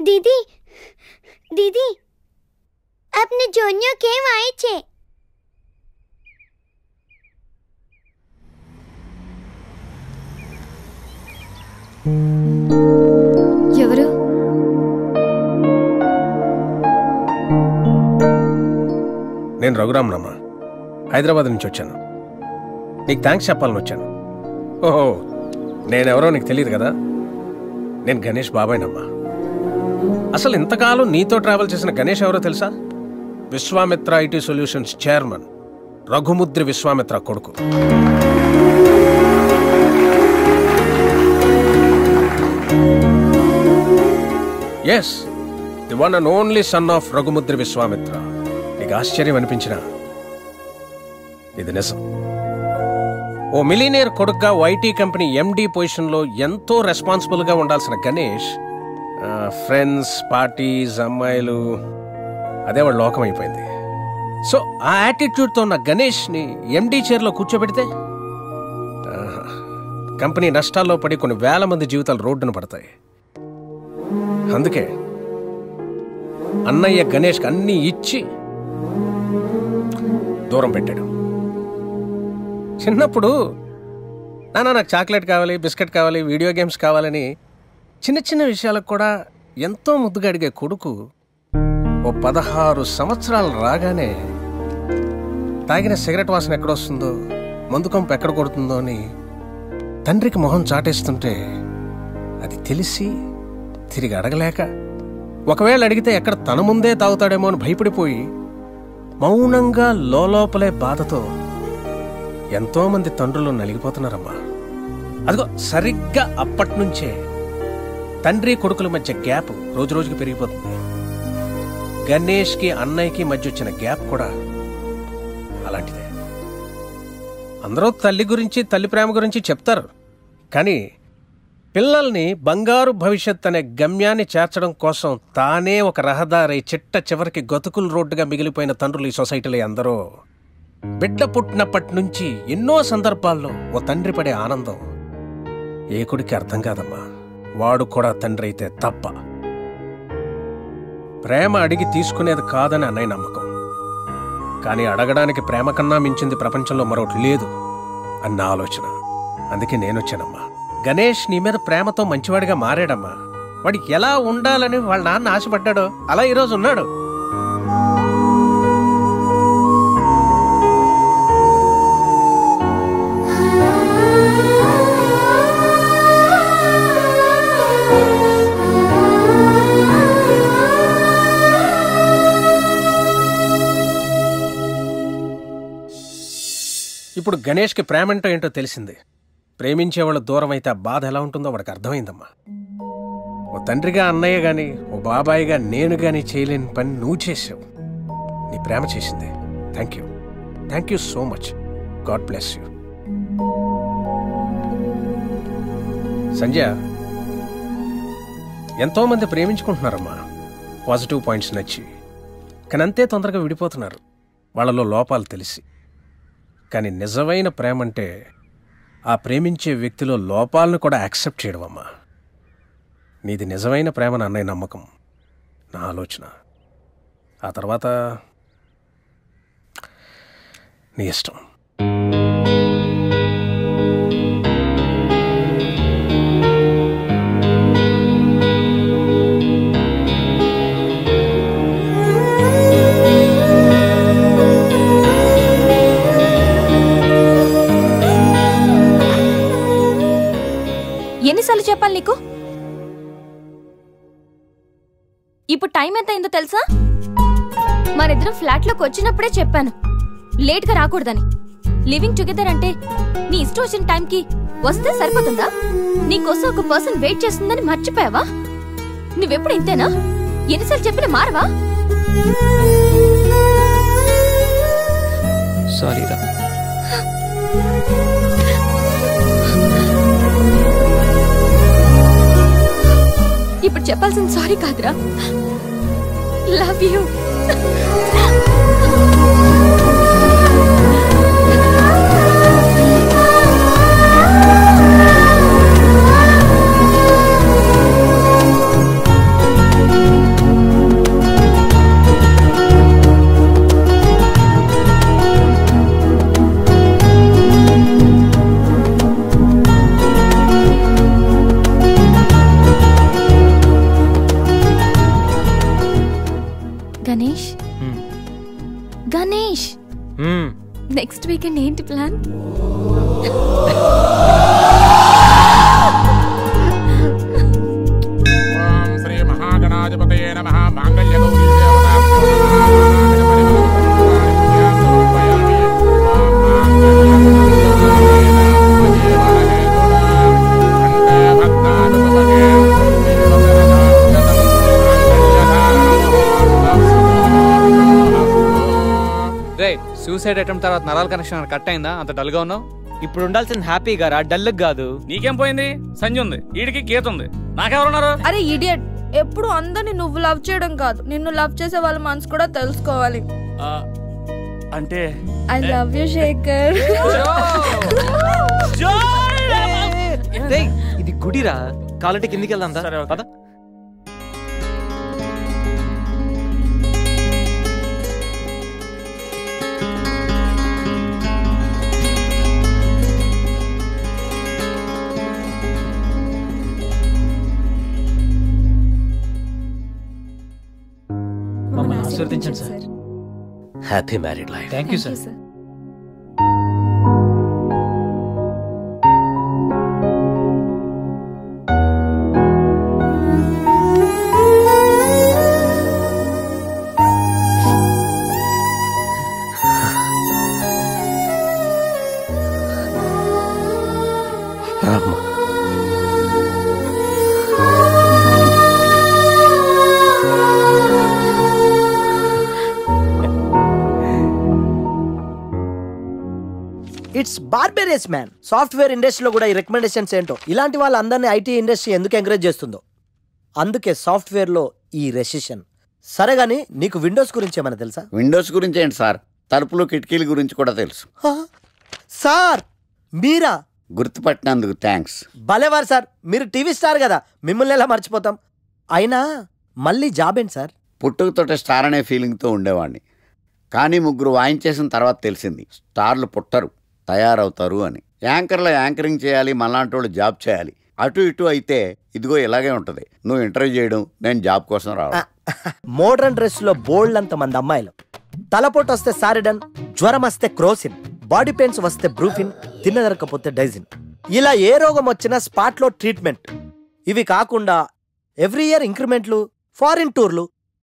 दीदी दीदी अपने जोनियो केम आए छे ఎవరు నేను రఘురామనమ్మ హైదరాబాద్ నుంచి వచ్చాను నీకు థ్యాంక్స్ చెప్పాలని వచ్చాను ఓహో నేనెవరో నీకు తెలియదు కదా నేను గణేష్ బాబాయ్నమ్మా అసలు ఇంతకాలం నీతో ట్రావెల్ చేసిన గణేష్ ఎవరో తెలుసా Vishwamitra IT solutions chairman Raghumudri Vishwamitra కొడుకు as the one and only son of Raghumudri Vishwamitra నీకు ఆశ్చర్యం అనిపించిన ఇది నిజం ఓ మిలీనియర్ కొడుకుగా ఐటీ కంపెనీ ఎండి పొజిషన్లో ఎంతో రెస్పాన్సిబుల్గా ఉండాల్సిన గణేష్ ఫ్రెండ్స్ పార్టీస్ అమ్మాయిలు అదే వాడు లోకం అయిపోయింది సో ఆ యాటిట్యూడ్తో ఉన్న గణేష్ని ఎండి చైర్లో కూర్చోబెడితే కంపెనీ నష్టాల్లో పడి కొన్ని వేల మంది జీవితాలు రోడ్డున పడతాయి అందుకే అన్నయ్య గణేష్కి అన్నీ ఇచ్చి దూరం పెట్టాడు చిన్నప్పుడు నాన్న నాకు చాక్లెట్ కావాలి బిస్కెట్ కావాలి వీడియో గేమ్స్ కావాలని చిన్న చిన్న విషయాలకు కూడా ఎంతో ముద్దుగా అడిగే కొడుకు ఓ 16 సంవత్సరాలు రాగానే తాగిన సిగరెట్ వాసన ఎక్కడొస్తుందో మందు కంపు ఎక్కడ కొడుతుందో అని తండ్రికి మొహం చాటేస్తుంటే అది తెలిసి తిరిగి అడగలేక ఒకవేళ అడిగితే ఎక్కడ తన ముందే తాగుతాడేమో అని భయపడిపోయి మౌనంగా లోపలే బాధతో ఎంతోమంది తండ్రులు నలిగిపోతున్నారమ్మా అదిగో సరిగ్గా అప్పటినుంచే తండ్రి కొడుకుల మధ్య గ్యాప్ రోజు రోజుకి పెరిగిపోతుంది గణేష్కి అన్నయ్యకి మధ్య వచ్చిన గ్యాప్ కూడా అలాంటిదే అందరూ తల్లి గురించి తల్లి ప్రేమ గురించి చెప్తారు కానీ పిల్లల్ని బంగారు భవిష్యత్ అనే గమ్యాన్ని చేర్చడం కోసం తానే ఒక రహదారి చిట్ట చివరికి గతుకుల రోడ్డుగా మిగిలిపోయిన తండ్రులు ఈ సొసైటీలో అందరూ బిడ్డ పుట్టినప్పటి నుంచి ఎన్నో సందర్భాల్లో ఓ తండ్రి పడే ఆనందం ఏ కొడుకి అర్థం కాదమ్మా వాడు కూడా తండ్రి అయితే తప్ప ప్రేమ అడిగి తీసుకునేది కాదని అన్నయ్య నమ్మకం కానీ అడగడానికి ప్రేమ కన్నా మించింది ప్రపంచంలో మరొకటి లేదు అన్న ఆలోచన అందుకే నేనొచ్చానమ్మా గణేష్ నీ మీద ప్రేమతో మంచివాడిగా మారాడమ్మా వాడికి ఎలా ఉండాలని వాళ్ళ నాన్న ఆశపడ్డాడో అలా ఈరోజు ఉన్నాడు ఇప్పుడు గణేష్కి ప్రేమంటో ఏంటో తెలిసింది ప్రేమించేవాళ్ళు దూరం అయితే ఆ బాధ ఎలా ఉంటుందో వాడికి అర్థమైందమ్మా ఓ తండ్రిగా అన్నయ్య గాని ఓ బాబాయిగా నేను గాని చేయలేని పని నువ్వు చేసావు నీ ప్రేమ చేసింది thank you so much God bless you Sanjay ఎంతోమంది ప్రేమించుకుంటున్నారమ్మా పాజిటివ్ పాయింట్స్ నచ్చి కానీ అంతే తొందరగా విడిపోతున్నారు వాళ్ళలో లోపాలు తెలిసి కానీ నిజమైన ప్రేమ అంటే ఆ ప్రేమించే వ్యక్తిలో లోపాలను కూడా యాక్సెప్ట్ చేయడం అమ్మా నీది నిజమైన ప్రేమను అన్నయ్య నమ్మకం నా ఆలోచన ఆ తర్వాత నీ ఇష్టం ఎన్నిసార్లు చెప్పాలి నీకు ఇప్పుడు టైం ఎంత అయిందో తెలుసా మరిద్దరం ఫ్లాట్ లోకి వచ్చినప్పుడే చెప్పాను లేట్ గా రాకూడదని లివింగ్ టుగెదర్ అంటే నీ ఇష్టం వచ్చిన టైంకి వస్తే సరిపోతుందా నీకోసం ఒక పర్సన్ వెయిట్ చేస్తుందని మర్చిపోయావా నువ్వెప్పుడు ఇంతేనా ఎన్నిసార్లు చెప్పినా మారవా సారీరా ఇప్పుడు చెప్పాల్సిన సారీ కాదురా లవ్ యూ నెక్స్ట్ వీకెండ్ ఏంటి ప్లాన్? శ్రీ మహాగణాధిపతయే నమః. మాంగళ్య సూసైడ్ అటెంప్ట్ తర్వాత నరాల కనెక్షన్ కట్ అయిందా? అంత డల్ గా ఉన్నావు. ఇప్పుడు ఉండాల్సిన హ్యాపీ గారా, డల్ కాదు. నీకేం పోయింది? సంజయ్ ఉంది, వీడికి గీత ఉంది, నాకెవరున్నారు? అరే ఇడియట్, ఎప్పుడు అందరిని నువ్వు లవ్ చేయడం కాదు, నిన్ను లవ్ చేసే వాళ్ళ మనసు కూడా తెలుసుకోవాలి. అంటే ఐ లవ్ యు శేఖర్. ఇది గుడిరా, కాలంటే కిందికి వెళ్దాం. సరే, పద. ఆశీర్వదించండి sir. Happy married life. Thank you sir. It's barbarous man. Software ఇండస్ట్రీలో కూడా ఈ రికమెండేషన్స్ ఏంటో. ఇలాంటి వాళ్ళందరినీ ఐటీ ఇండస్ట్రీ ఎందుకు ఎంకరేజ్ చేస్తుందో. అందుకే సాఫ్ట్వేర్లో ఈ రెసిషన్. సరే గానీ నీకు విండోస్ గురించి ఏమైనా తెలుసా? విండోస్ గురించి ఏంటి సార్, తలుపులు కిటికీల గురించి కూడా తెలుసు. సార్ మీరా? గుర్తుపట్టినందుకు థ్యాంక్స్. భలేవారు సార్, మీరు టీవీ స్టార్ కదా, మిమ్మల్ని ఎలా మర్చిపోతాం. అయినా మళ్ళీ జాబ్ ఏంటి సార్? పుట్టుకతోటే స్టార్ అనే ఫీలింగ్తో ఉండేవాడిని. కానీ ముగ్గురు వాయించేసిన తర్వాత తెలిసింది స్టార్లు పుట్టరు, తయారవుతారు అని. యాంకర్లో యాంకరింగ్ చేయాలి, మనలాంటి వాళ్ళు జాబ్ చేయాలి. అటు ఇటు అయితే ఇదిగో ఇలాగే ఉంటుంది. నువ్వు ఇంటర్వ్యూ చేయడం, నేను జాబ్ కోసం రావడం. మోడర్న్ డ్రెస్ లో బోల్డ్ అంత మంది అమ్మాయిలు. తలపోటు వస్తే సారిడన్, జ్వరం వస్తే క్రోసిన్, బాడీ పెయిన్స్ వస్తే బ్రూఫిన్, తిన్నదరకపోతే డైజిన్. ఇలా ఏ రోగం వచ్చినా స్పాట్ లో ట్రీట్మెంట్. ఇవి కాకుండా ఎవ్రీ ఇయర్ ఇంక్రిమెంట్లు, ఫారిన్ టూర్లు,